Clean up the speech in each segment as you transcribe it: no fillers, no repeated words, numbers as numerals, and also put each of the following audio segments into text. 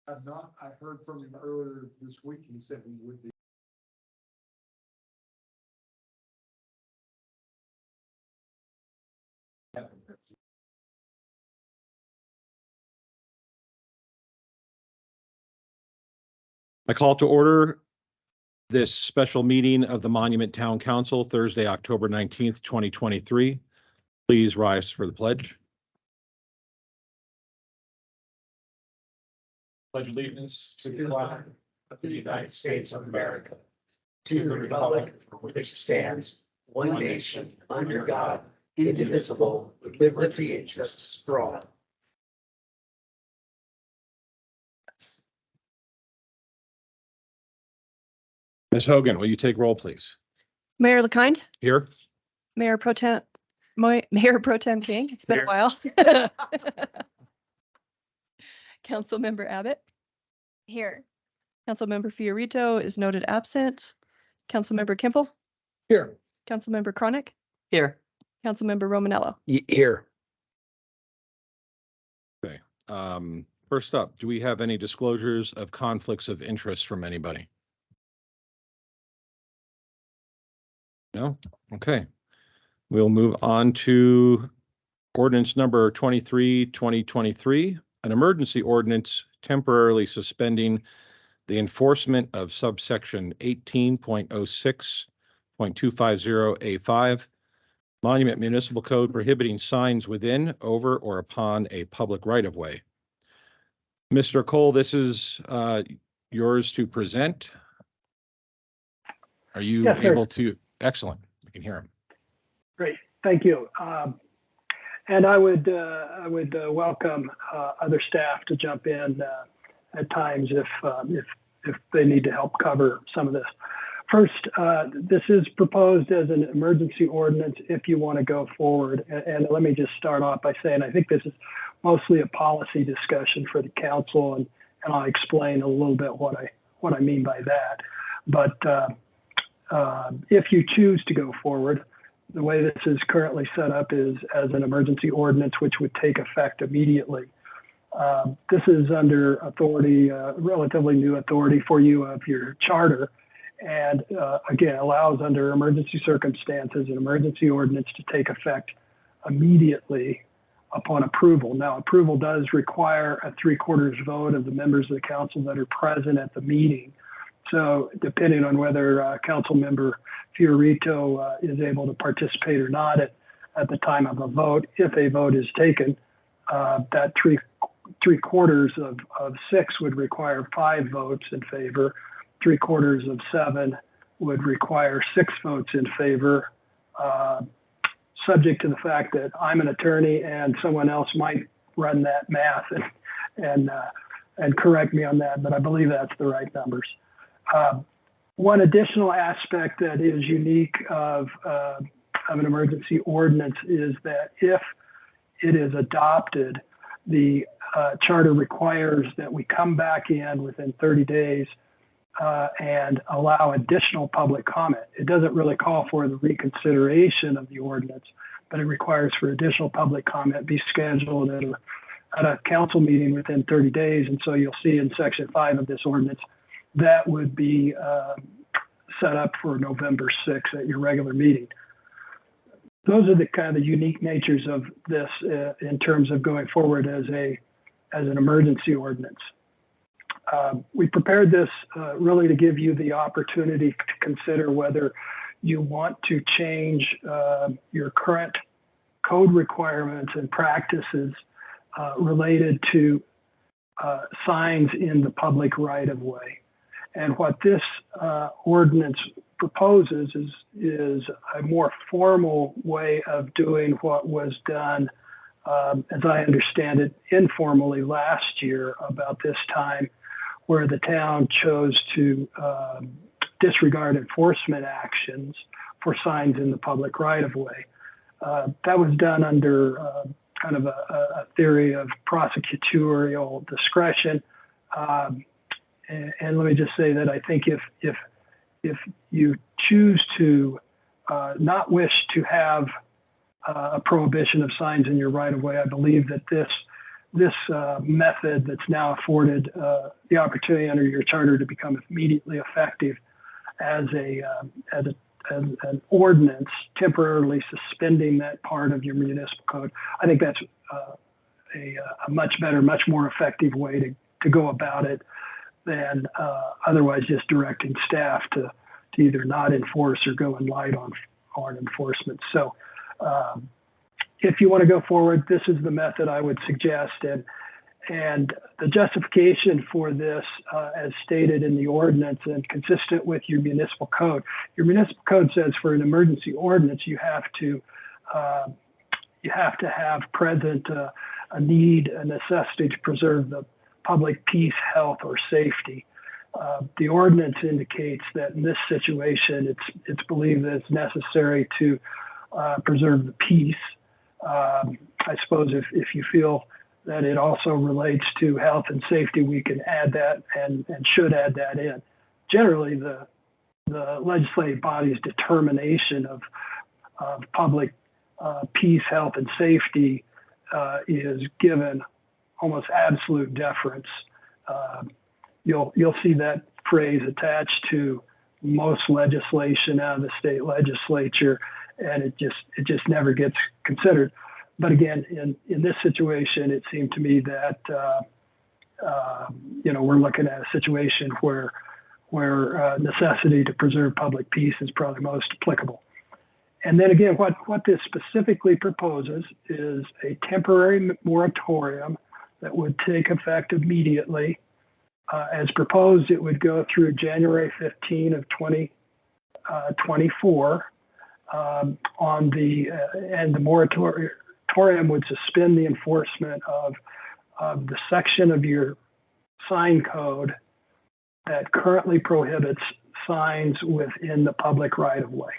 I've not, I heard from him earlier this week, he said he would be. I call to order this special meeting of the Monument Town Council, Thursday, October 19th, 2023. Please rise for the pledge. Pledge allegiance to the flag of the United States of America, to the republic for which it stands, one nation, under God, indivisible, with liberty and justice for all. Ms. Hogan, will you take roll, please? Mayor LaKind, Here. Mayor Pro Tem, Mayor Pro Tem King, it's been a Here. while. Councilmember Abbott. Here. Councilmember Fiorito is noted absent. Councilmember Kimple, Here. Councilmember Chronic, Here. Councilmember Romanello. Here. Okay. First up, do we have any disclosures of conflicts of interest from anybody? No? Okay. We'll move on to ordinance number 23, 2023, an emergency ordinance temporarily suspending the enforcement of subsection 18.06.250A5 Monument Municipal Code prohibiting signs within, over, or upon a public right-of-way. Mr. Cole, this is yours to present. Are you Yes, sir. able to? Excellent. We can hear him. Great, thank you. And I would welcome other staff to jump in at times if they need to help cover some of this. First, this is proposed as an emergency ordinance if you want to go forward. And let me just start off by saying I think this is mostly a policy discussion for the council, and I'll explain a little bit what I mean by that. But if you choose to go forward, the way this is currently set up is as an emergency ordinance, which would take effect immediately. This is under authority, relatively new authority for you of your charter, and again, allows under emergency circumstances an emergency ordinance to take effect immediately upon approval. Now, approval does require a 3/4 vote of the members of the council that are present at the meeting. So depending on whether council member Fiorito is able to participate or not at the time of a vote, if a vote is taken, that 3/4 of 6 would require 5 votes in favor. 3/4 of 7 would require 6 votes in favor, subject to the fact that I'm an attorney and someone else might run that math and correct me on that, but I believe that's the right numbers. One additional aspect that is unique of an emergency ordinance is that if it is adopted, the charter requires that we come back in within 30 days and allow additional public comment. It doesn't really call for the reconsideration of the ordinance, but it requires for additional public comment be scheduled at a council meeting within 30 days. And so you'll see in section 5 of this ordinance, that would be set up for November 6th at your regular meeting. Those are the kind of unique natures of this in terms of going forward as an emergency ordinance. We prepared this really to give you the opportunity to consider whether you want to change your current code requirements and practices related to signs in the public right-of-way. And what this ordinance proposes is a more formal way of doing what was done, as I understand it, informally last year about this time, where the town chose to disregard enforcement actions for signs in the public right-of-way. That was done under kind of a theory of prosecutorial discretion. And let me just say that I think if you choose to not wish to have a prohibition of signs in your right-of-way, I believe that this this method that's now afforded the opportunity under your charter to become immediately effective as an ordinance, temporarily suspending that part of your municipal code. I think that's a much better, much more effective way to go about it than otherwise just directing staff to either not enforce or go in light on enforcement. So if you want to go forward, this is the method I would suggest. And the justification for this, as stated in the ordinance and consistent with your municipal code says for an emergency ordinance, you have to have present a need, a necessity to preserve the public peace, health, or safety. The ordinance indicates that in this situation, it's believed that it's necessary to preserve the peace. I suppose if you feel that it also relates to health and safety, we can add that and should add that in. Generally, the legislative body's determination of public peace, health, and safety is given almost absolute deference. You'll see that phrase attached to most legislation out of the state legislature, and it just never gets considered. But again, in this situation, it seemed to me that we're looking at a situation where necessity to preserve public peace is probably most applicable. And then again, what this specifically proposes is a temporary moratorium that would take effect immediately. As proposed, it would go through January 15 of 2024 and the moratorium would suspend the enforcement of the section of your sign code that currently prohibits signs within the public right-of-way.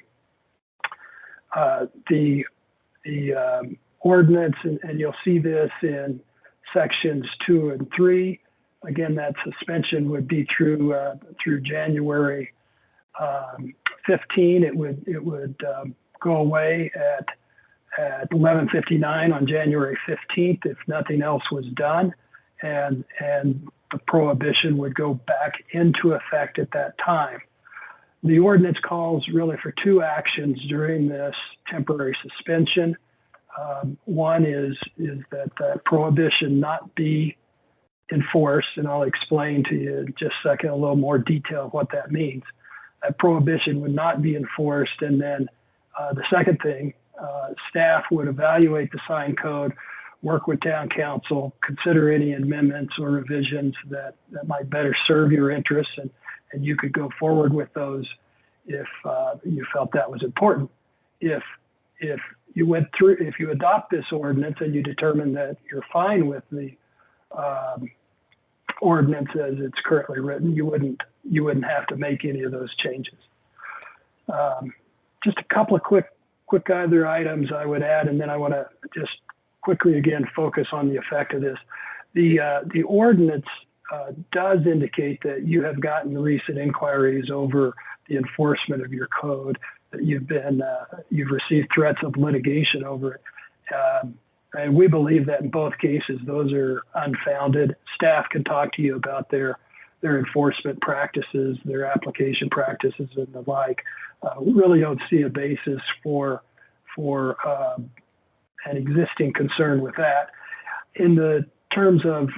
The ordinance, and you'll see this in sections 2 and 3. Again, that suspension would be through January 15. It would go away at 11:59 on January 15th if nothing else was done, and the prohibition would go back into effect at that time. The ordinance calls really for two actions during this temporary suspension. One is that the prohibition not be enforced, and I'll explain to you in just a second a little more detail of what that means. That prohibition would not be enforced, and then the second thing, staff would evaluate the sign code, work with town council, consider any amendments or revisions that might better serve your interests, and you could go forward with those if you felt that was important. If you adopt this ordinance and you determine that you're fine with the ordinance as it's currently written, you wouldn't have to make any of those changes. Just a couple of quick other items I would add, and then I want to just quickly again focus on the effect of this. The ordinance does indicate that you have gotten recent inquiries over the enforcement of your code, that you've received threats of litigation over it. And we believe that in both cases, those are unfounded. Staff can talk to you about their enforcement practices, their application practices, and the like. We really don't see a basis for an existing concern with that. In the terms of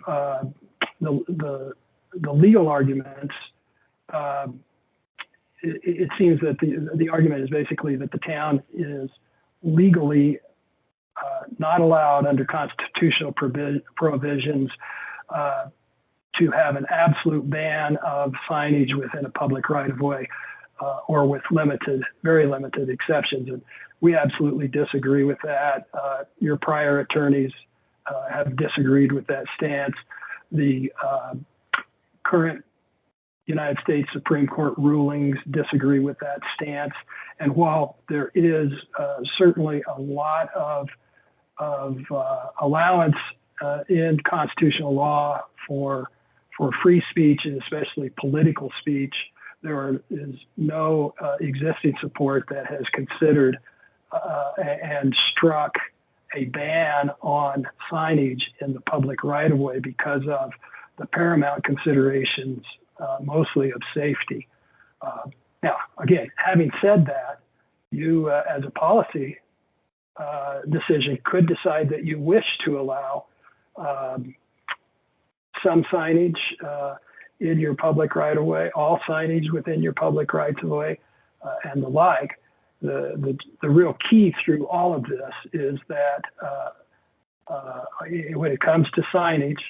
the legal arguments, it seems that the argument is basically that the town is legally not allowed under constitutional provisions to have an absolute ban of signage within a public right-of-way, or with very limited exceptions. And we absolutely disagree with that. Your prior attorneys have disagreed with that stance. The current United States Supreme Court rulings disagree with that stance. And while there is certainly a lot of allowance in constitutional law for free speech, and especially political speech, there is no existing support that has considered and struck a ban on signage in the public right of way because of the paramount considerations, mostly of safety. Now, again, having said that, you, as a policy decision, could decide that you wish to allow some signage in your public right of way, all signage within your public rights of way, and the like. The real key through all of this is that when it comes to signage,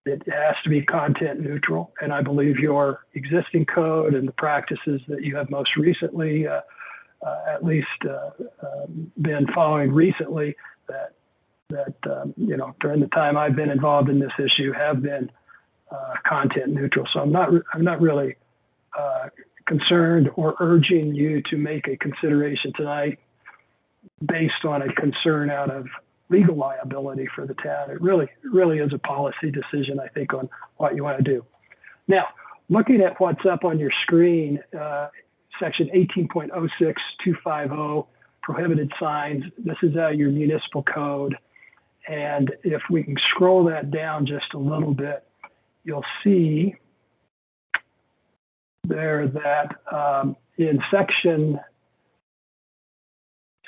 it has to be content neutral. And I believe your existing code and the practices that you have most recently, at least been following recently, that you know, during the time I've been involved in this issue, have been content neutral. So I'm not really concerned or urging you to make a consideration tonight based on a concern out of legal liability for the town. It really is a policy decision, I think, on what you want to do. Now, looking at what's up on your screen, section 18.06250, prohibited signs. This is your municipal code. And if we can scroll that down just a little bit, you'll see there that in section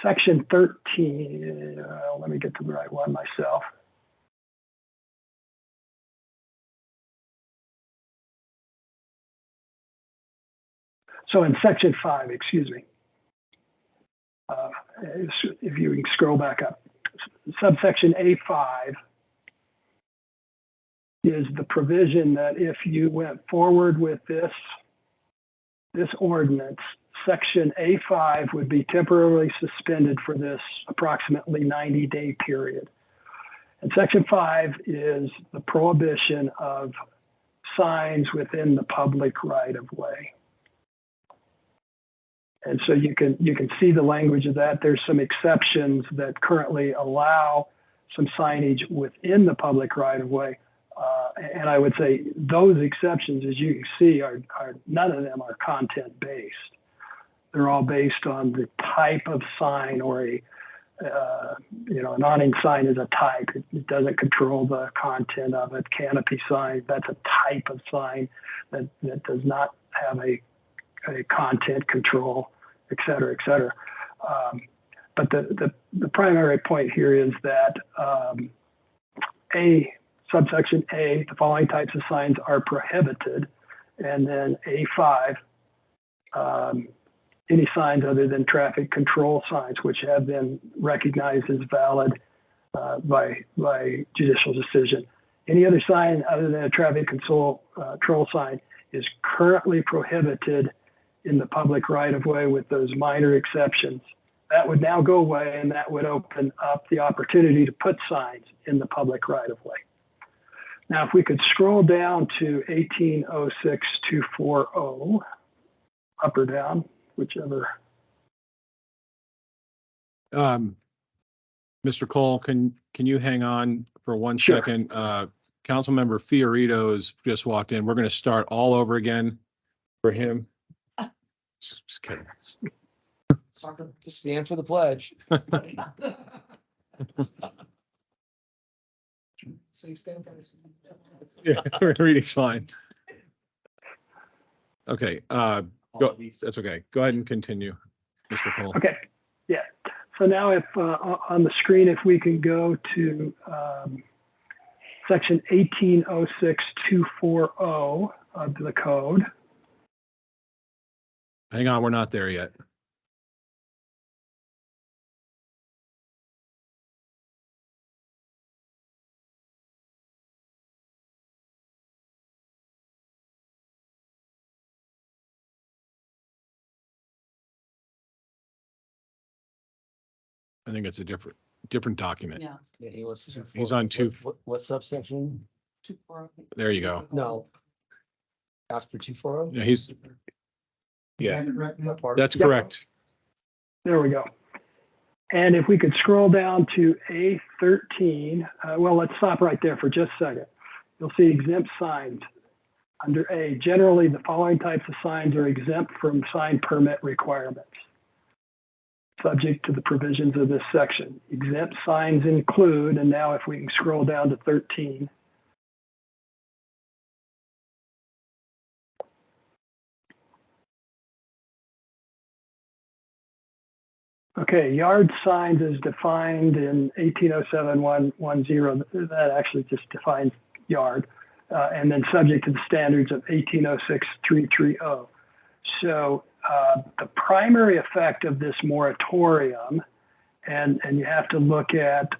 13, let me get to the right one myself. So in section 5, excuse me, if you can scroll back up, subsection A5 is the provision that if you went forward with this ordinance, section A5 would be temporarily suspended for this approximately 90-day period. And section 5 is the prohibition of signs within the public right of way. And so you can see the language of that. There's some exceptions that currently allow some signage within the public right of way. And I would say those exceptions, as you can see, are none of them are content based. They're all based on the type of sign, or an awning sign is a type. It doesn't control the content of it. Canopy sign, that's a type of sign that does not have a content control, et cetera, et cetera. But the primary point here is that subsection A, the following types of signs are prohibited, and then A5, any signs other than traffic control signs, which have been recognized as valid by judicial decision. Any other sign other than a traffic control sign is currently prohibited in the public right of way with those minor exceptions. That would now go away, and that would open up the opportunity to put signs in the public right of way. Now, if we could scroll down to 18.06240, up or down, whichever. Mr. Cole, can you hang on for one Sure. second? Councilmember Fiorito's just walked in. We're going to start all over again for him. Just kidding. Stand for the pledge. Say stand first. Yeah, reading's fine. Okay, go, that's okay. Go ahead and continue, Mr. Cole. Okay, yeah. So now if on the screen, if we can go to section 18.06240 of the code. Hang on, we're not there yet. I think it's a different document. Yeah. Yeah, he was. He's on two. What subsection? 240. There you go. No. After 240? Yeah, yeah, What part? that's Yeah. correct. There we go. And if we could scroll down to A13, well, let's stop right there for just a second. You'll see exempt signs. Under A, generally the following types of signs are exempt from sign permit requirements. subject to the provisions of this section. Exempt signs include, and now if we can scroll down to 13. Okay, yard signs is defined in 1807-110. That actually just defines yard. And then subject to the standards of 1806-330. So the primary effect of this moratorium, and you have to look at,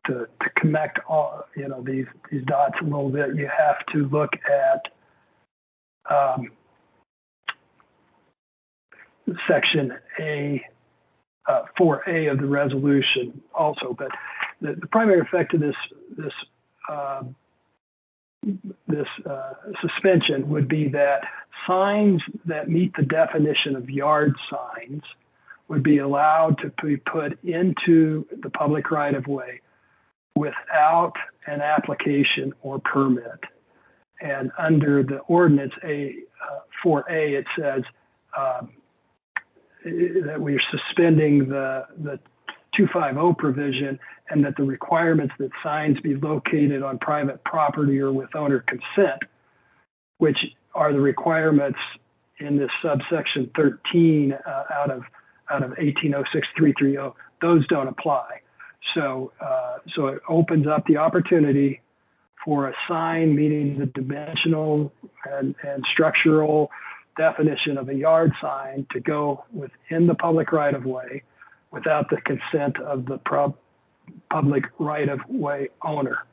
to connect all, these dots a little bit, you have to look at section A, 4A of the resolution also, but the primary effect of this suspension would be that signs that meet the definition of yard signs would be allowed to be put into the public right-of-way without an application or permit. And under the ordinance 4A, it says that we're suspending the 250 provision, and that the requirements that signs be located on private property or with owner consent, which are the requirements in this subsection 13 out of 1806-330, those don't apply. So it opens up the opportunity for a sign meeting the dimensional and structural definition of a yard sign to go within the public right-of-way without the consent of the public right-of-way owner.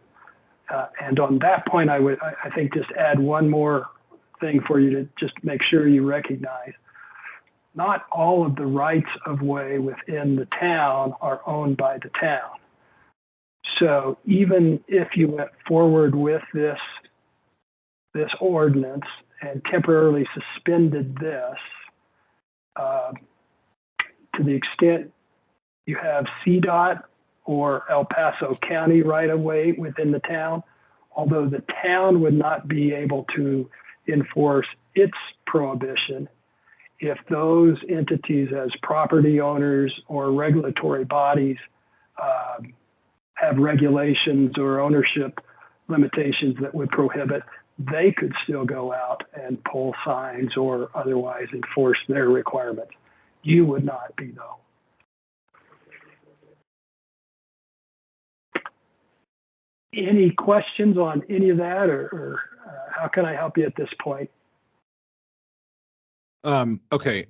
And on that point, I think just add one more thing for you to just make sure you recognize. Not all of the rights of way within the town are owned by the town. So even if you went forward with this ordinance and temporarily suspended this, to the extent you have CDOT or El Paso County right-of-way within the town, although the town would not be able to enforce its prohibition, if those entities as property owners or regulatory bodies have regulations or ownership limitations that would prohibit, they could still go out and pull signs or otherwise enforce their requirements. You would not be, though. Any questions on any of that, or how can I help you at this point? Okay.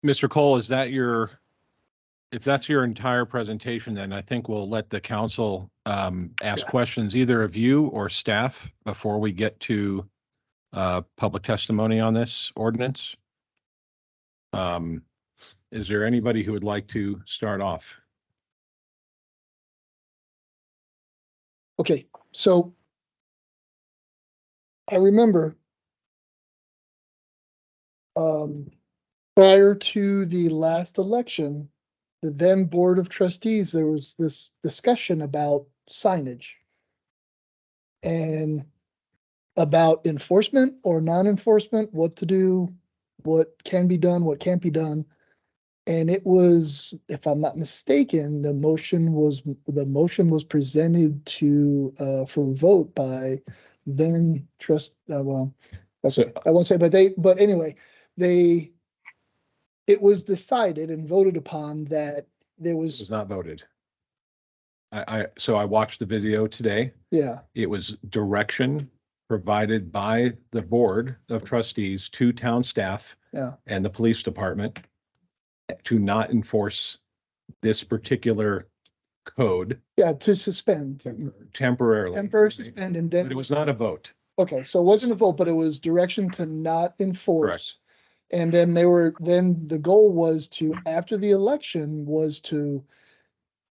Mr. Cole, if that's your entire presentation, then I think we'll let the council ask questions, either of you or staff, before we get to public testimony on this ordinance. Is there anybody who would like to start off? Okay, so I remember prior to the last election, the then Board of Trustees, there was this discussion about signage and about enforcement or non-enforcement, what to do, what can be done, what can't be done. And it was, if I'm not mistaken, the motion was presented to for vote by then well, I won't say, but anyway, it was decided and voted upon that there It was, was not voted. So I watched the video today. yeah, It was direction provided by the Board of Trustees to town staff yeah, and the police department to not enforce this particular code yeah, to suspend, temporarily. suspend, and then, But it was not a vote. okay, so it wasn't a vote, but it was direction to not enforce. Correct. And then the goal was to, after the election, was to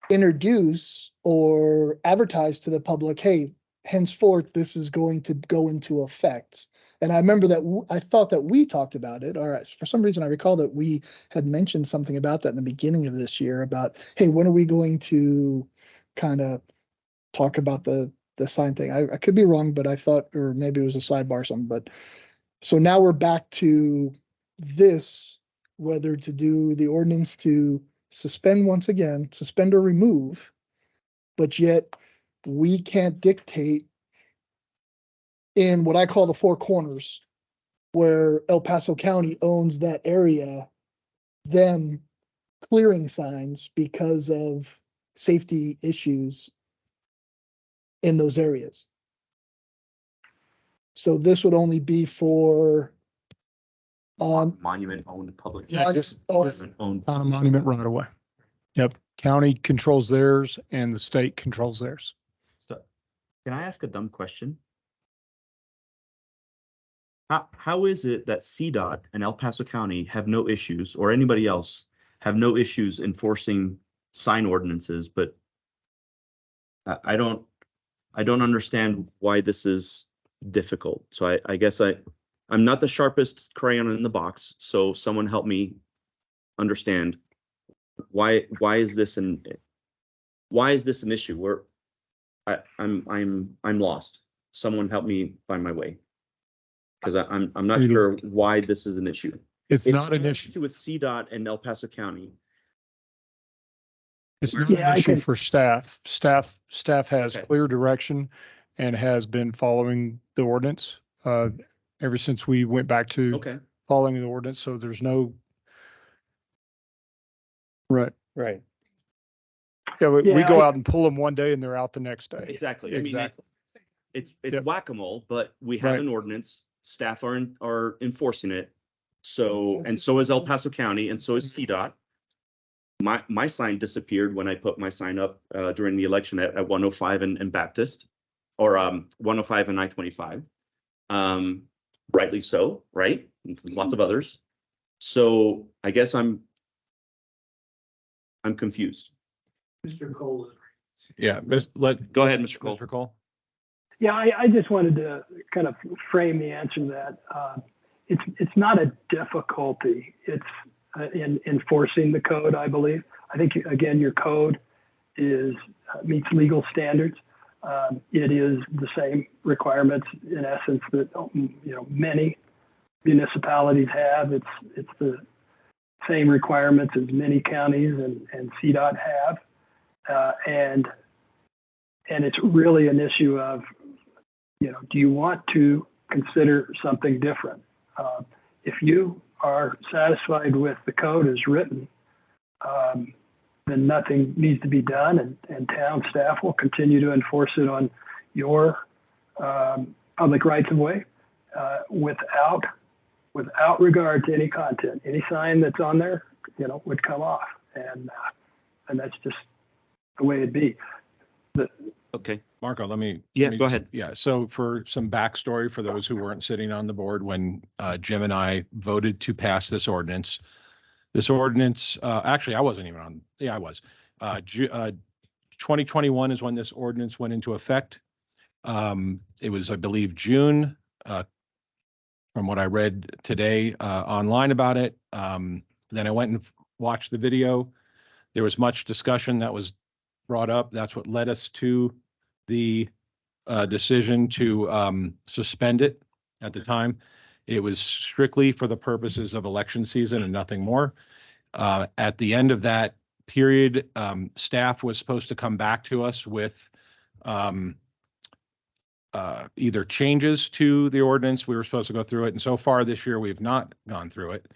introduce or advertise to the public, hey, henceforth, this is going to go into effect. And I remember that I thought that we talked about it, or for some reason I recall that we had mentioned something about that in the beginning of this year about, hey, when are we going to kind of talk about the sign thing? I could be wrong, but I thought, or maybe it was a sidebar or something, but so now we're back to this, whether to do the ordinance to suspend once again, suspend or remove, but yet we can't dictate in what I call the four corners, where El Paso County owns that area, them clearing signs because of safety issues in those areas. So this would only be for Monument owned public. Yeah, just Owned. on a monument right away. Yep, county controls theirs and the state controls theirs. So, can I ask a dumb question? How is it that CDOT and El Paso County have no issues, or anybody else have no issues enforcing sign ordinances, but I don't understand why this is difficult. So I guess I'm not the sharpest crayon in the box, so someone help me understand why is this an issue where I'm lost. Someone help me find my way. Because I'm not sure why this is an issue. It's not an has to issue. do with CDOT and El Paso County. It's not Yeah, an I issue can- for staff. Staff has Okay. clear direction and has been following the ordinance ever since we went back to Okay. following the ordinance. So there's no. Right. Right. Yeah, we Yeah, go I- out and pull them one day and they're out the next day. Exactly. I mean, Exactly. it's Yep. whack-a-mole, but we have Right. an ordinance. Staff are enforcing it. So, and so is El Paso County, and so is CDOT. My sign disappeared when I put my sign up during the election at 105 and Baptist, or 105 and I-25. Rightly so, right? Lots of others. So I guess I'm confused. Mr. Cole. Yeah, Go ahead, Mr. Cole. Mr. Cole. Yeah, I just wanted to kind of frame the answer to that. It's not a difficulty. It's in enforcing the code, I believe. I think, again, your code meets legal standards. It is the same requirements in essence that, many municipalities have. It's the same requirements as many counties and CDOT have. And it's really an issue of, do you want to consider something different? If you are satisfied with the code as written, then nothing needs to be done, and town staff will continue to enforce it on your public rights of way without regard to any content. Any sign that's on there, would come off, and that's just the way it'd be. Okay. Marco, let me. Yeah, let me go just- ahead. Yeah, so for some backstory for those who weren't sitting on the board when Jim and I voted to pass this ordinance. Actually, I wasn't even on, yeah, I was. 2021 is when this ordinance went into effect. It was, I believe, June, from what I read today online about it. Then I went and watched the video. There was much discussion that was brought up. That's what led us to the decision to suspend it at the time. It was strictly for the purposes of election season and nothing more. At the end of that period, staff was supposed to come back to us with either changes to the ordinance. We were supposed to go through it. And so far this year, we've not gone through it.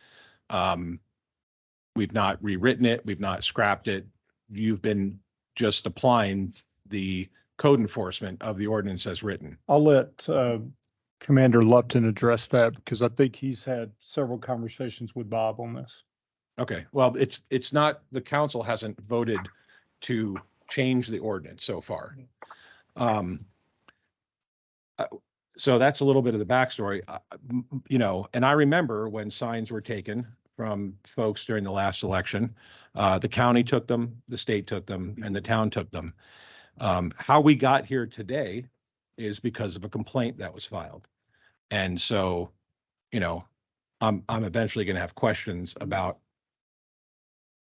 We've not rewritten it. We've not scrapped it. You've been just applying the code enforcement of the ordinance as written. I'll let Commander Lupton address that because I think he's had several conversations with Bob on this. Okay, well, it's not, the council hasn't voted to change the ordinance so far. So that's a little bit of the backstory, and I remember when signs were taken from folks during the last election. The county took them, the state took them, and the town took them. How we got here today is because of a complaint that was filed. And so, I'm eventually going to have questions about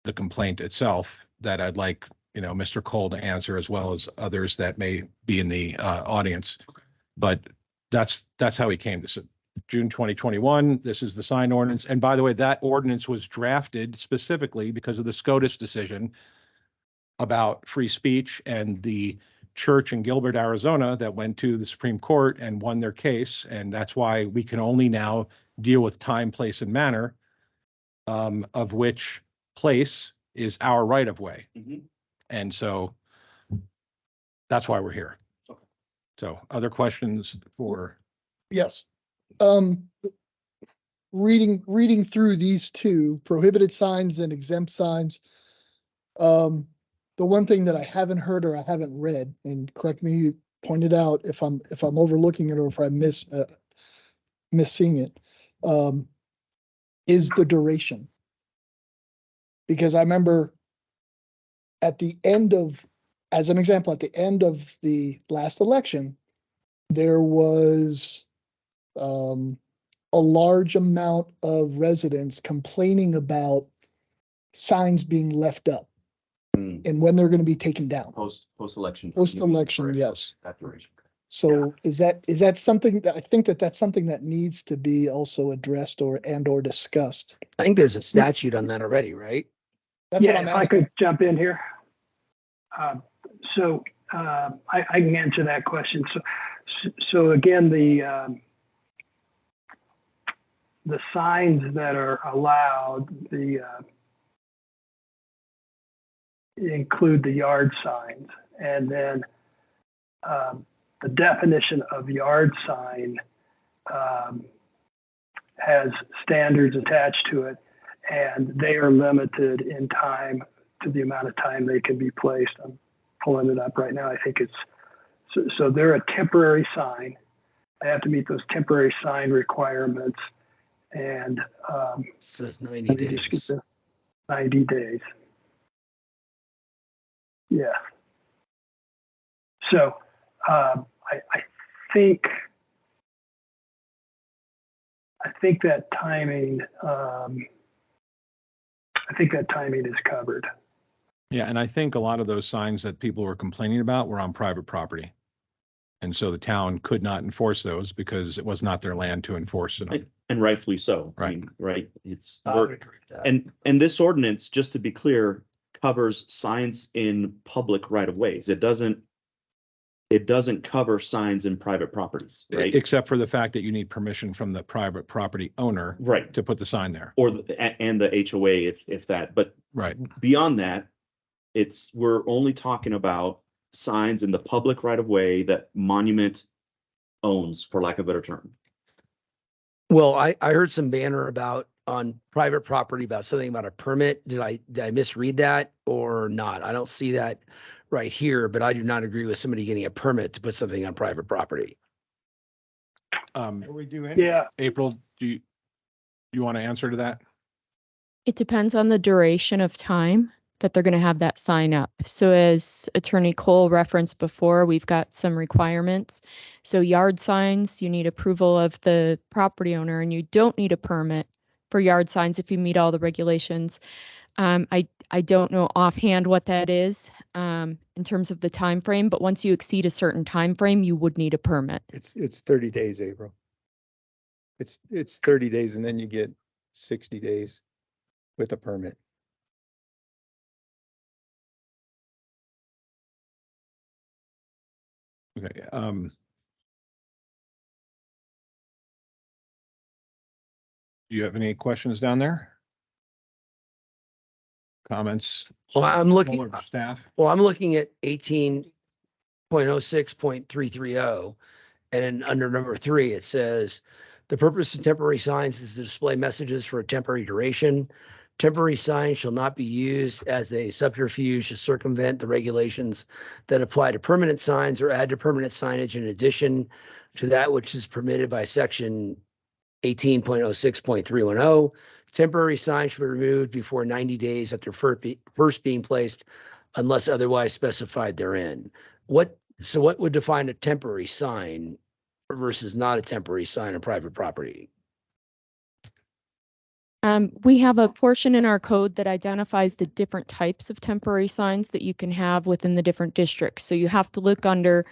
the complaint itself that I'd like, Mr. Cole to answer, as well as others that may be in the audience. But that's how he came to June 2021. This is the sign ordinance. And by the way, that ordinance was drafted specifically because of the SCOTUS decision about free speech and the church in Gilbert, Arizona that went to the Supreme Court and won their case. And that's why we can only now deal with time, place, and manner, of which place is our right of way. Mhm. And so that's why we're here. Okay. So other questions for, Yes. Reading through these two prohibited signs and exempt signs. The one thing that I haven't heard or I haven't read, and correct me, point it out if I'm overlooking it or if I missing it, is the duration. Because I remember at the end of, as an example, at the end of the last election, there was a large amount of residents complaining about signs being left up Mm. and when they're going to be taken down. Post-election. Post-election, yes. That duration. So is that something that I think that's something that needs to be also addressed or discussed? I think there's a statute on that already, right? That's what Yeah, I'm if I asking. could jump in here. I can answer that question. So again, the signs that are allowed, include the yard signs, and then the definition of yard sign has standards attached to it, and they are limited in time to the amount of time they can be placed. I'm pulling it up right now. I think so they're a temporary sign. They have to meet those temporary sign requirements, and Says 90 let me just get days. the 90 days. Yeah. So I think that timing. I think that timing is covered. yeah, and I think a lot of those signs that people were complaining about were on private property. And so the town could not enforce those because it was not their land to enforce it. And rightfully so. I Right. mean, right, it's, I would agree with that. and this ordinance, just to be clear, covers signs in public right of ways. It doesn't cover signs in private properties, right? Except for the fact that you need permission from the private property owner Right, to put the sign there. or and the HOA if that, but Right. beyond that, we're only talking about signs in the public right of way that Monument owns, for lack of a better term. Well, I heard some banner on private property about something about a permit. Did I misread that or not? I don't see that right here, but I do not agree with somebody getting a permit to put something on private property. We do. Yeah. April, do you want to answer to that? It depends on the duration of time that they're going to have that sign up. So as Attorney Cole referenced before, we've got some requirements. So yard signs, you need approval of the property owner, and you don't need a permit for yard signs if you meet all the regulations. I don't know offhand what that is in terms of the time frame, but once you exceed a certain time frame, you would need a permit. It's 30 days, April. It's 30 days and then you get 60 days with a permit. Okay. Do you have any questions down there? Comments? Well, I'm looking, Or Staff? I'm looking at 18.06.330. And then under number 3, it says, the purpose of temporary signs is to display messages for a temporary duration. Temporary signs shall not be used as a subterfuge to circumvent the regulations that apply to permanent signs or add to permanent signage in addition to that which is permitted by section 18.06.310. Temporary signs should be removed before 90 days after first being placed unless otherwise specified therein. What would define a temporary sign versus not a temporary sign on private property? We have a portion in our code that identifies the different types of temporary signs that you can have within the different districts. So you have to look under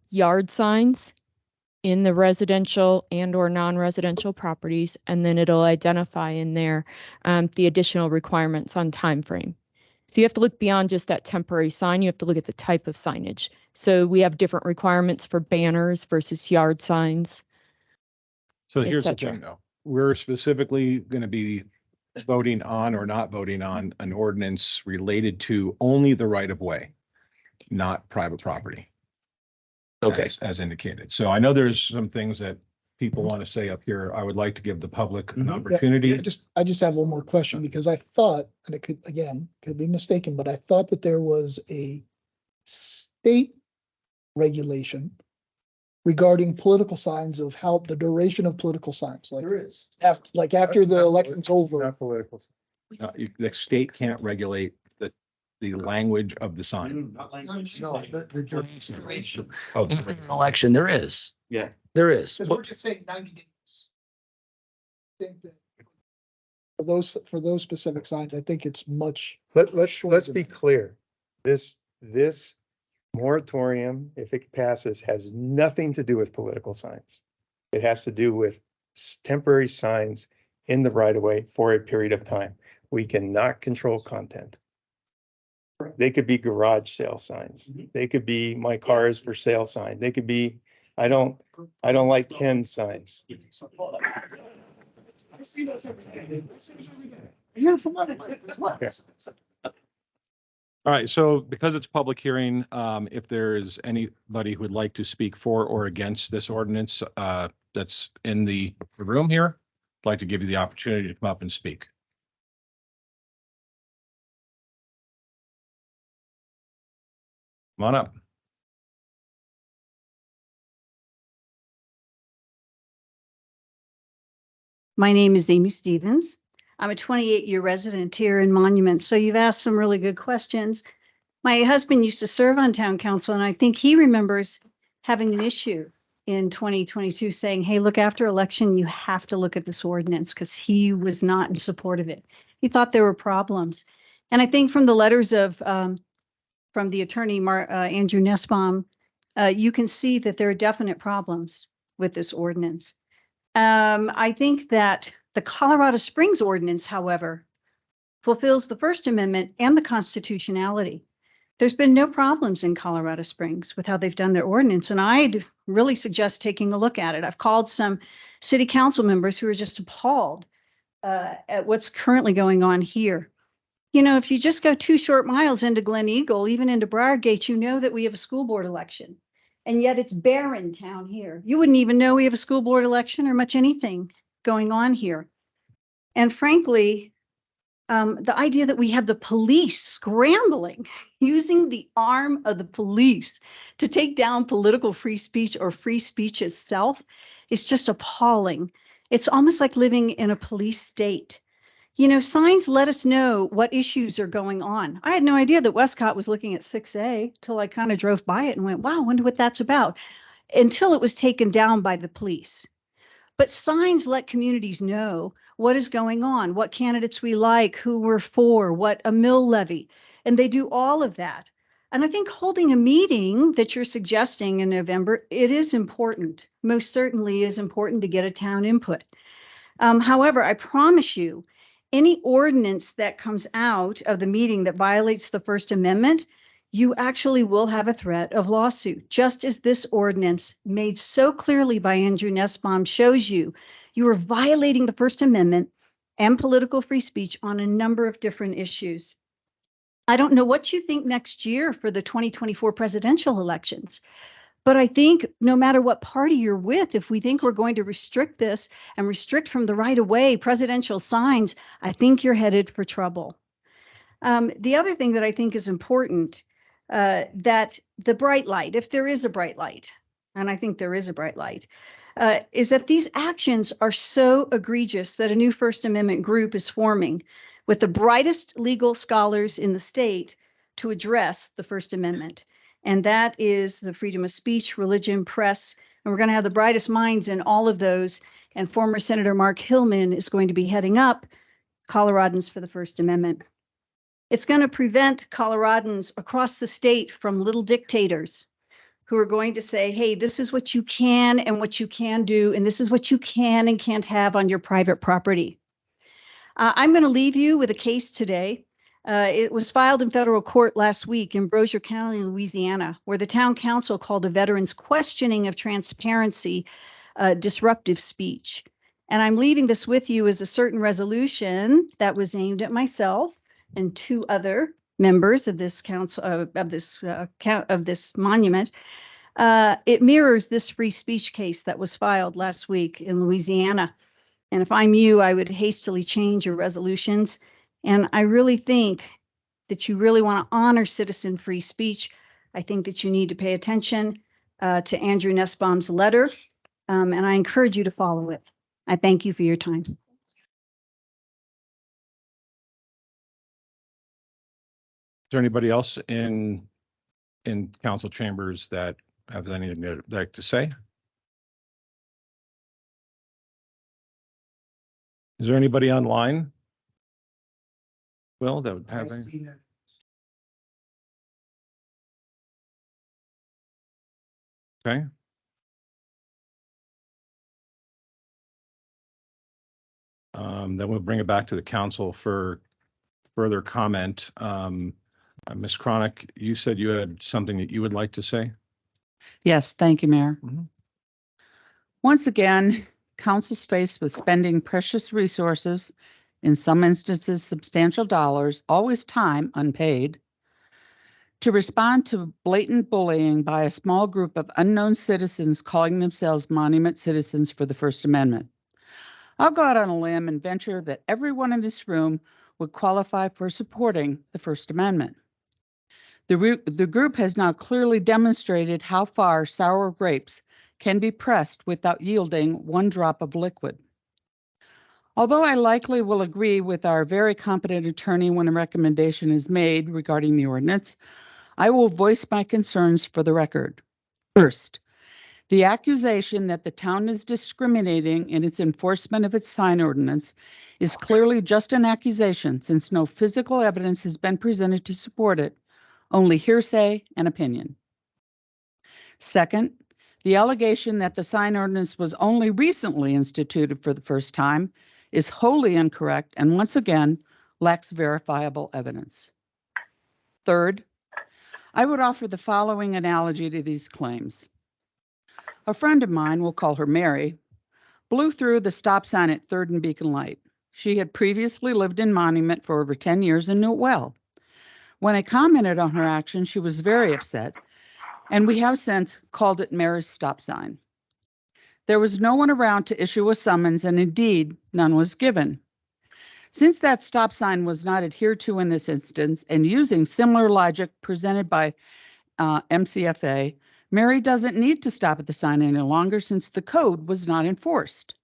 yard signs, in the residential and or non-residential properties, and then it'll identify in there the additional requirements on time frame. So you have to look beyond just that temporary sign. You have to look at the type of signage. So we have different requirements for banners versus yard signs. So et here's the cetera. thing though, we're specifically going to be voting on or not voting on an ordinance related to only the right of way, not private property. Okay. As indicated. So I know there's some things that people want to say up here. I would like to give the public an Mhm. opportunity. I just have one more question because I thought, and it could, again, could be mistaken, but I thought that there was a state regulation regarding political signs of how the duration of political signs, like There is. after the election's over. Not political. The state can't regulate the language of the sign. No, the duration. Oh, After an election, there is. Yeah. There is. Because we're just saying 90 days. I think that for those specific signs, I think it's much. Let's be clear. This moratorium, if it passes, has nothing to do with political signs. It has to do with temporary signs in the right of way for a period of time. We cannot control content. They could be garage sale signs. They could be my car is for sale sign. They could be, I don't like Ken signs. I see those every day. I see them every day. Yeah, for money. That's what. All right, so because it's public hearing, if there is anybody who would like to speak for or against this ordinance, that's in the room here, I'd like to give you the opportunity to come up and speak. Come on up. My name is Amy Stevens. I'm a 28-year resident here in Monument. So you've asked some really good questions. My husband used to serve on town council, and I think he remembers having an issue in 2022 saying, hey, look, after election, you have to look at this ordinance, because he was not in support of it. He thought there were problems. And I think from the letters of from the attorney, Andrew Nussbaum, you can see that there are definite problems with this ordinance. I think that the Colorado Springs ordinance, however, fulfills the First Amendment and the constitutionality. There's been no problems in Colorado Springs with how they've done their ordinance, and I'd really suggest taking a look at it. I've called some city council members who are just appalled at what's currently going on here. You know, if you just go 2 short miles into Glen Eagle, even into Briargate, you know that we have a school board election. And yet it's barren town here. You wouldn't even know we have a school board election or much anything going on here. And frankly, the idea that we have the police scrambling, using the arm of the police to take down political free speech or free speech itself is just appalling. It's almost like living in a police state. You know, signs let us know what issues are going on. I had no idea that Westcott was looking at 6A till I kind of drove by it and went, wow, I wonder what that's about, until it was taken down by the police. But signs let communities know what is going on, what candidates we like, who we're for, what a mill levy, and they do all of that. And I think holding a meeting that you're suggesting in November, it is important, most certainly is important to get a town input. However, I promise you, any ordinance that comes out of the meeting that violates the First Amendment, you actually will have a threat of lawsuit, just as this ordinance made so clearly by Andrew Nussbaum shows you, you are violating the First Amendment and political free speech on a number of different issues. I don't know what you think next year for the 2024 presidential elections, but I think no matter what party you're with, if we think we're going to restrict this and restrict from the right of way presidential signs, I think you're headed for trouble. The other thing that I think is important, that the bright light, if there is a bright light, and I think there is a bright light, is that these actions are so egregious that a new First Amendment group is forming with the brightest legal scholars in the state to address the First Amendment. And that is the freedom of speech, religion, press. And we're going to have the brightest minds in all of those. And former Senator Mark Hillman is going to be heading up Coloradans for the First Amendment. It's going to prevent Coloradans across the state from little dictators who are going to say, hey, this is what you can and what you can do, and this is what you can and can't have on your private property. I'm going to leave you with a case today. It was filed in federal court last week in Brozier County, Louisiana, where the town council called a veteran's questioning of transparency disruptive speech. And I'm leaving this with you as a certain resolution that was aimed at myself and 2 other members of this council, of this monument. It mirrors this free speech case that was filed last week in Louisiana. And if I'm you, I would hastily change your resolutions. And I really think that you really want to honor citizen free speech. I think that you need to pay attention to Andrew Nussbaum's letter, and I encourage you to follow it. I thank you for your time. Is there anybody else in council chambers that have anything they'd like to say? Is there anybody online? Will, that would have any? Okay. Then we'll bring it back to the council for further comment. Ms. Chronic, you said you had something that you would like to say? Yes, thank you, Mayor. Mhm. Once again, council's faced with spending precious resources, in some instances substantial dollars, always time unpaid, to respond to blatant bullying by a small group of unknown citizens calling themselves monument citizens for the First Amendment. I'll go out on a limb and venture that everyone in this room would qualify for supporting the First Amendment. The group has now clearly demonstrated how far sour grapes can be pressed without yielding 1 drop of liquid. Although I likely will agree with our very competent attorney when a recommendation is made regarding the ordinance, I will voice my concerns for the record. First, the accusation that the town is discriminating in its enforcement of its sign ordinance is clearly just an accusation, since no physical evidence has been presented to support it, only hearsay and opinion. Second, the allegation that the sign ordinance was only recently instituted for the first time is wholly incorrect and once again lacks verifiable evidence. Third, I would offer the following analogy to these claims. A friend of mine, we'll call her Mary, blew through the stop sign at 3rd and Beacon Light. She had previously lived in Monument for over 10 years and knew it well. When I commented on her action, she was very upset, and we have since called it Mary's stop sign. There was no one around to issue a summons, and indeed, none was given. Since that stop sign was not adhered to in this instance, and using similar logic presented by MCFA, Mary doesn't need to stop at the sign any longer since the code was not enforced.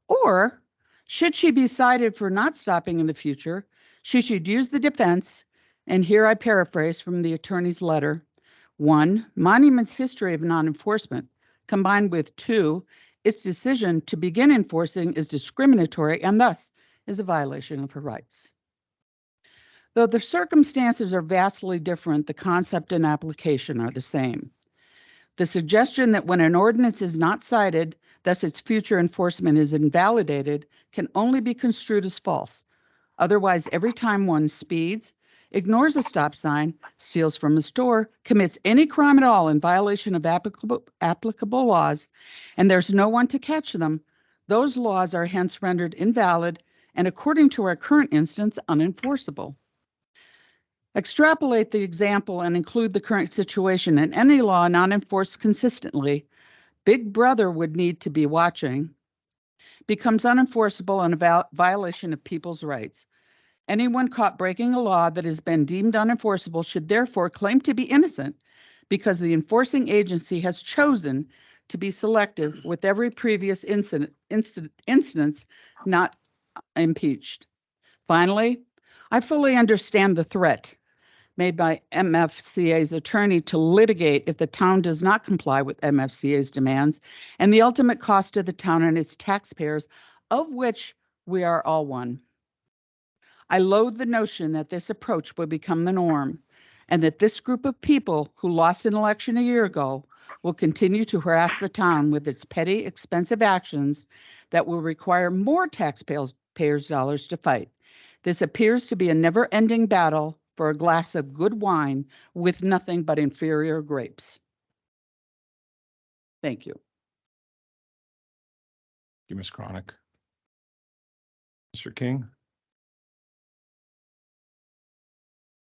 Or, should she be cited for not stopping in the future, she should use the defense, and here I paraphrase from the attorney's letter, 1, Monument's history of non-enforcement, combined with 2, its decision to begin enforcing is discriminatory and thus is a violation of her rights. Though the circumstances are vastly different, the concept and application are the same. The suggestion that when an ordinance is not cited, thus its future enforcement is invalidated, can only be construed as false. Otherwise, every time one speeds, ignores a stop sign, steals from a store, commits any crime at all in violation of applicable laws, and there's no one to catch them, those laws are hence rendered invalid and, according to our current instance, unenforceable. Extrapolate the example and include the current situation, and any law not enforced consistently, Big Brother would need to be watching, becomes unenforceable and a violation of people's rights. Anyone caught breaking a law that has been deemed unenforceable should therefore claim to be innocent because the enforcing agency has chosen to be selective with every previous instance not impeached. Finally, I fully understand the threat made by MFCA's attorney to litigate if the town does not comply with MFCA's demands and the ultimate cost to the town and its taxpayers, of which we are all one. I loathe the notion that this approach will become the norm and that this group of people who lost an election a year ago will continue to harass the town with its petty, expensive actions that will require more taxpayers' dollars to fight. This appears to be a never-ending battle for a glass of good wine with nothing but inferior grapes. Thank you. Thank you, Ms. Chronic. Mr. King?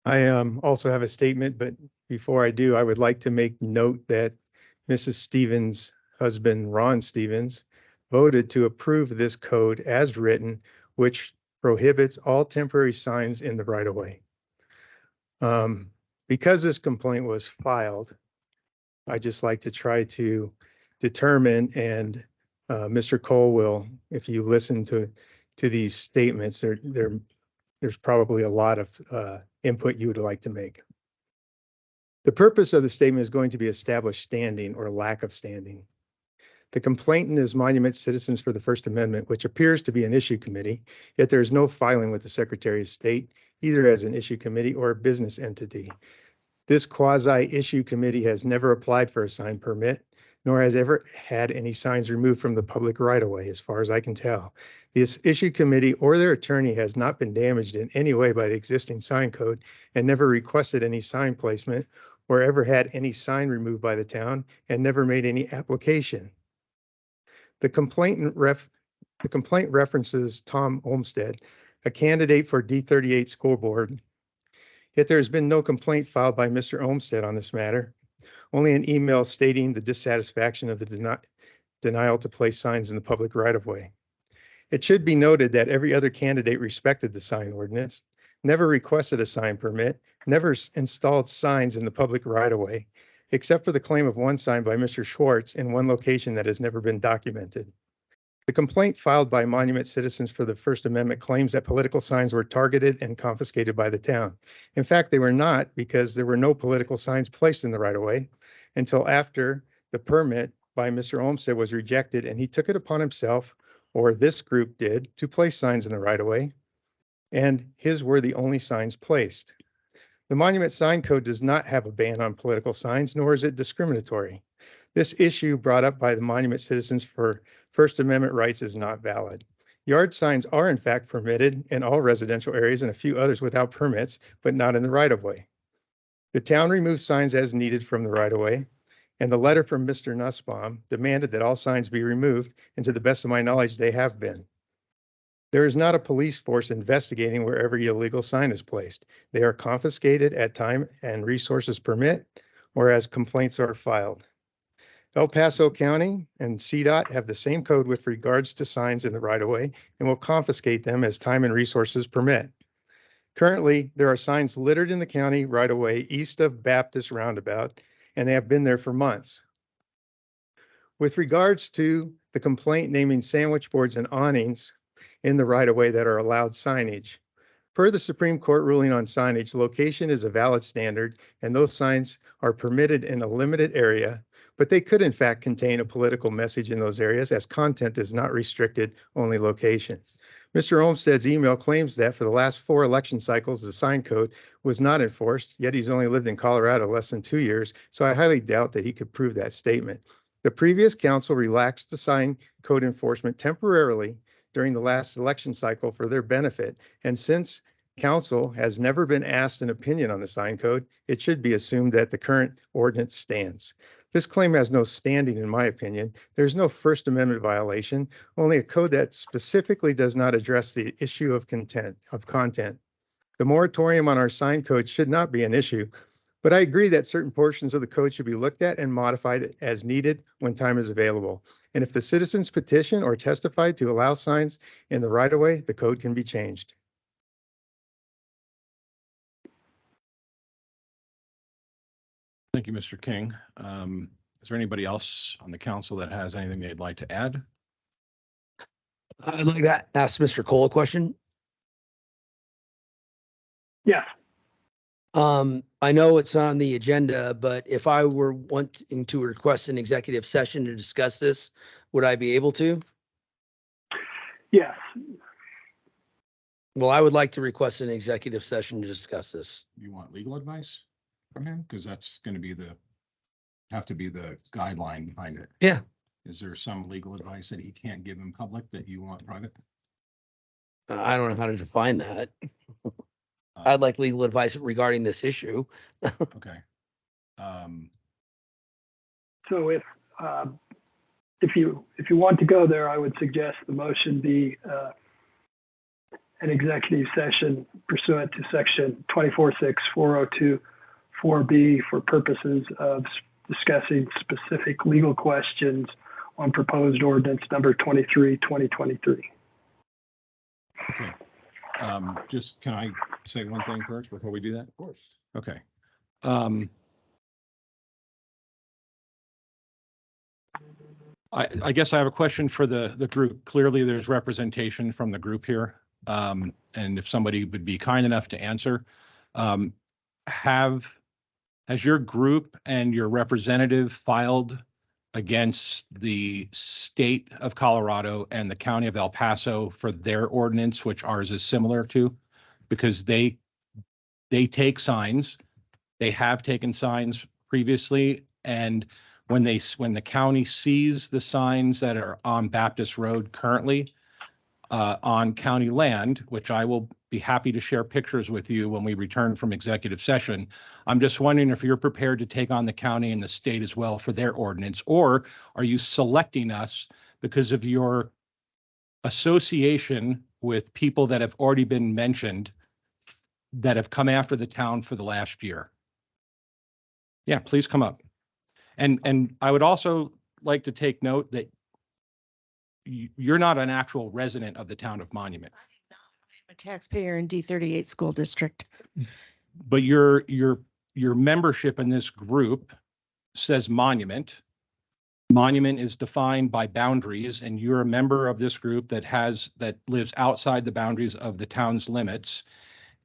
I also have a statement, but before I do, I would like to make note that Mrs. Stevens' husband, Ron Stevens, voted to approve this code as written, which prohibits all temporary signs in the right of way. Because this complaint was filed, I just like to try to determine, and Mr. Cole will, if you listen to these statements, there's probably a lot of input you would like to make. The purpose of the statement is going to be established standing or lack of standing. The complainant is Monument Citizens for the First Amendment, which appears to be an issue committee, yet there is no filing with the Secretary of State, either as an issue committee or a business entity. This quasi-issue committee has never applied for a sign permit, nor has ever had any signs removed from the public right-of-way, as far as I can tell. This issue committee or their attorney has not been damaged in any way by the existing sign code and never requested any sign placement or ever had any sign removed by the town and never made any application. The complaint references Tom Olmsted, a candidate for D38 school board. Yet there has been no complaint filed by Mr. Olmsted on this matter, only an email stating the dissatisfaction of the denial to place signs in the public right-of-way. It should be noted that every other candidate respected the sign ordinance, never requested a sign permit, never installed signs in the public right-of-way, except for the claim of one sign by Mr. Schwartz in one location that has never been documented. The complaint filed by Monument Citizens for the First Amendment claims that political signs were targeted and confiscated by the town. In fact, they were not, because there were no political signs placed in the right-of-way until after the permit by Mr. Olmsted was rejected, and he took it upon himself, or this group did, to place signs in the right-of-way, and his were the only signs placed. The Monument Sign Code does not have a ban on political signs, nor is it discriminatory. This issue brought up by the Monument Citizens for First Amendment rights is not valid. Yard signs are in fact permitted in all residential areas and a few others without permits, but not in the right-of-way. The town removes signs as needed from the right-of-way, and the letter from Mr. Nussbaum demanded that all signs be removed, and to the best of my knowledge, they have been. There is not a police force investigating where every illegal sign is placed. They are confiscated at time and resources permit, or as complaints are filed. El Paso County and CDOT have the same code with regards to signs in the right-of-way and will confiscate them as time and resources permit. Currently, there are signs littered in the county right-of-way east of Baptist Roundabout, and they have been there for months. With regards to the complaint naming sandwich boards and awnings in the right-of-way that are allowed signage, per the Supreme Court ruling on signage, location is a valid standard, and those signs are permitted in a limited area, but they could in fact contain a political message in those areas, as content is not restricted, only location. Mr. Olmsted's email claims that for the last 4 election cycles, the sign code was not enforced, yet he's only lived in Colorado less than 2 years, so I highly doubt that he could prove that statement. The previous council relaxed the sign code enforcement temporarily during the last election cycle for their benefit, and since council has never been asked an opinion on the sign code, it should be assumed that the current ordinance stands. This claim has no standing, in my opinion. There's no First Amendment violation, only a code that specifically does not address the issue of content. The moratorium on our sign code should not be an issue, but I agree that certain portions of the code should be looked at and modified as needed when time is available. And if the citizens petition or testify to allow signs in the right-of-way, the code can be changed. Thank you, Mr. King. Is there anybody else on the council that has anything they'd like to add? I'd like to ask Mr. Cole a question. Yes. I know it's on the agenda, but if I were wanting to request an executive session to discuss this, would I be able to? Yes. Well, I would like to request an executive session to discuss this. You want legal advice? from him? Because that's going to be have to be the guideline behind it. Yeah. Is there some legal advice that he can't give in public that you want private? I don't know how to define that. Uh, I'd like legal advice regarding this issue. Okay. So if you want to go there, I would suggest the motion be an executive session pursuant to section 24.6 402(4)B for purposes of discussing specific legal questions on proposed ordinance number 23, 2023. Okay. Just, can I say one thing first before we do that? Of course. Okay. I guess I have a question for the group. Clearly, there's representation from the group here. And if somebody would be kind enough to answer, has your group and your representative filed against the state of Colorado and the county of El Paso for their ordinance, which ours is similar to? Because they take signs, they have taken signs previously, and when the county sees the signs that are on Baptist Road currently on county land, which I will be happy to share pictures with you when we return from executive session. I'm just wondering if you're prepared to take on the county and the state as well for their ordinance, or are you selecting us because of your association with people that have already been mentioned that have come after the town for the last year? Yeah, please come up. And I would also like to take note that you're not an actual resident of the town of Monument. I'm a taxpayer in D38 school district. But your membership in this group says Monument. Monument is defined by boundaries, and you're a member of this group that lives outside the boundaries of the town's limits.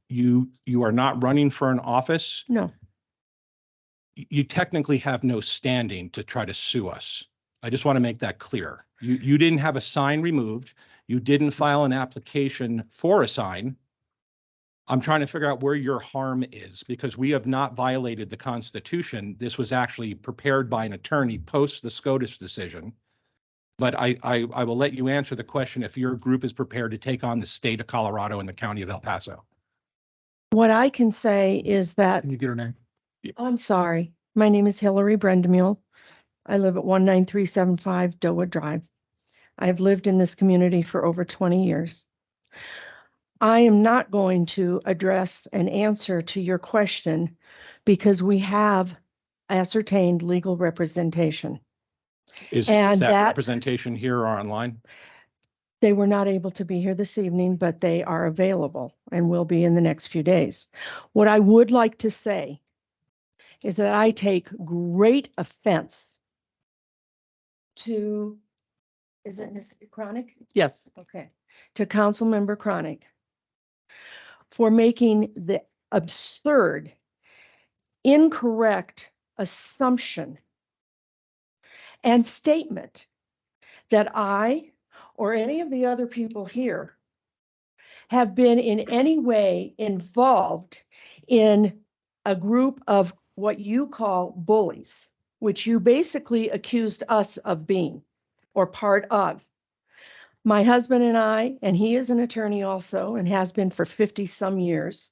You are not running for an office. No. You technically have no standing to try to sue us. I just want to make that clear. You didn't have a sign removed. You didn't file an application for a sign. I'm trying to figure out where your harm is, because we have not violated the Constitution. This was actually prepared by an attorney post the SCOTUS decision. But I will let you answer the question if your group is prepared to take on the state of Colorado and the county of El Paso. What I can say is that, Can you get her name? oh, I'm sorry. My name is Hillary Brendemule. I live at 19375 Dowa Drive. I have lived in this community for over 20 years. I am not going to address an answer to your question because we have ascertained legal representation. Is And that that- representation here or online? They were not able to be here this evening, but they are available and will be in the next few days. What I would like to say is that I take great offense to, is it Ms. Chronic? Yes. Okay, to Councilmember Chronic for making the absurd, incorrect assumption and statement that I or any of the other people here have been in any way involved in a group of what you call bullies, which you basically accused us of being or part of. My husband and I, and he is an attorney also and has been for 50 some years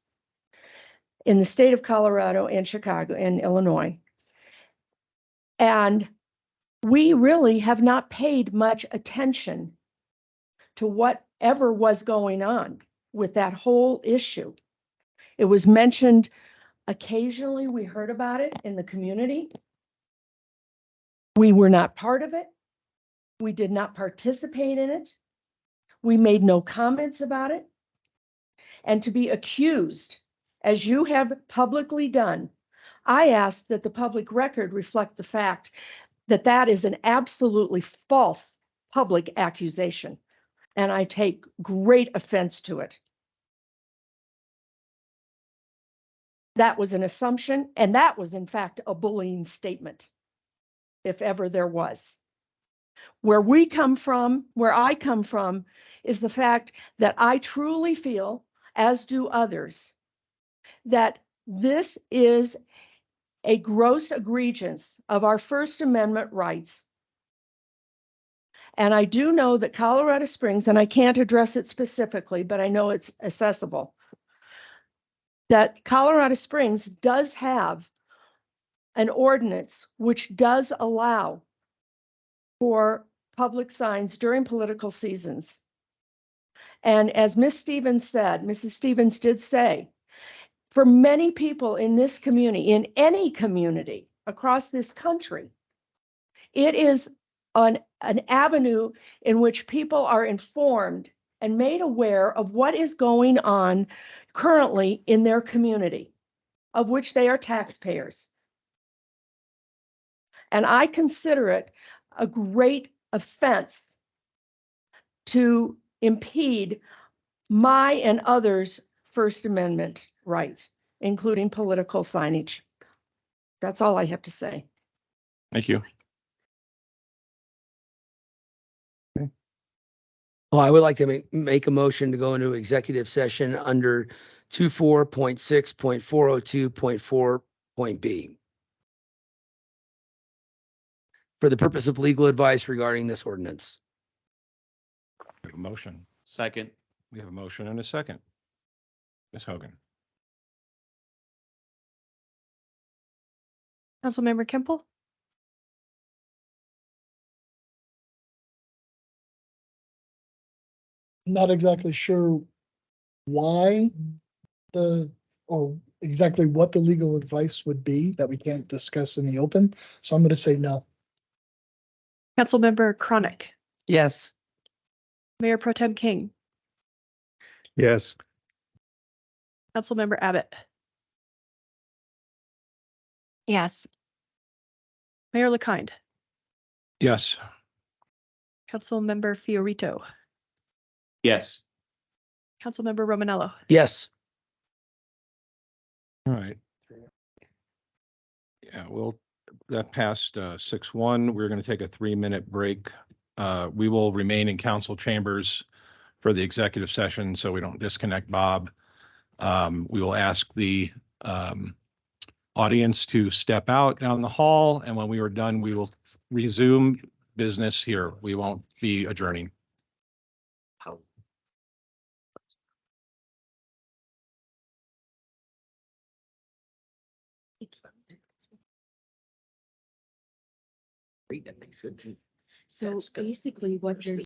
in the state of Colorado and Chicago and Illinois. And we really have not paid much attention to whatever was going on with that whole issue. It was mentioned occasionally, we heard about it in the community. We were not part of it. We did not participate in it. We made no comments about it. And to be accused, as you have publicly done, I ask that the public record reflect the fact that that is an absolutely false public accusation. And I take great offense to it. That was an assumption, and that was in fact a bullying statement, if ever there was. Where I come from, is the fact that I truly feel, as do others, that this is a gross egregiance of our First Amendment rights. And I do know that Colorado Springs, and I can't address it specifically, but I know it's accessible, that Colorado Springs does have an ordinance which does allow for public signs during political seasons. And as Mrs. Stevens did say, for many people in this community, in any community across this country, it is an avenue in which people are informed and made aware of what is going on currently in their community, of which they are taxpayers. And I consider it a great offense to impede my and others' First Amendment rights, including political signage. That's all I have to say. Thank you. Well, I would like to make a motion to go into executive session under 24.6.402.4.b for the purpose of legal advice regarding this ordinance. We have a motion. Second. We have a motion and a second. Ms. Hogan. Councilmember Kimple, Not exactly sure why or exactly what the legal advice would be that we can't discuss in the open. So I'm going to say no. Councilmember Chronic, Yes. Mayor Pro Tem King, Yes. Councilmember Abbott, Yes. Mayor LaKind, Yes. Councilmember Fiorito, Yes. Councilmember Romanello. Yes. All right. Yeah, well, that passed 6-1. We're going to take a 3-minute break. We will remain in council chambers for the executive session so we don't disconnect Bob. We will ask the audience to step out down the hall, and when we are done, we will resume business here. We won't be adjourning. So basically what they're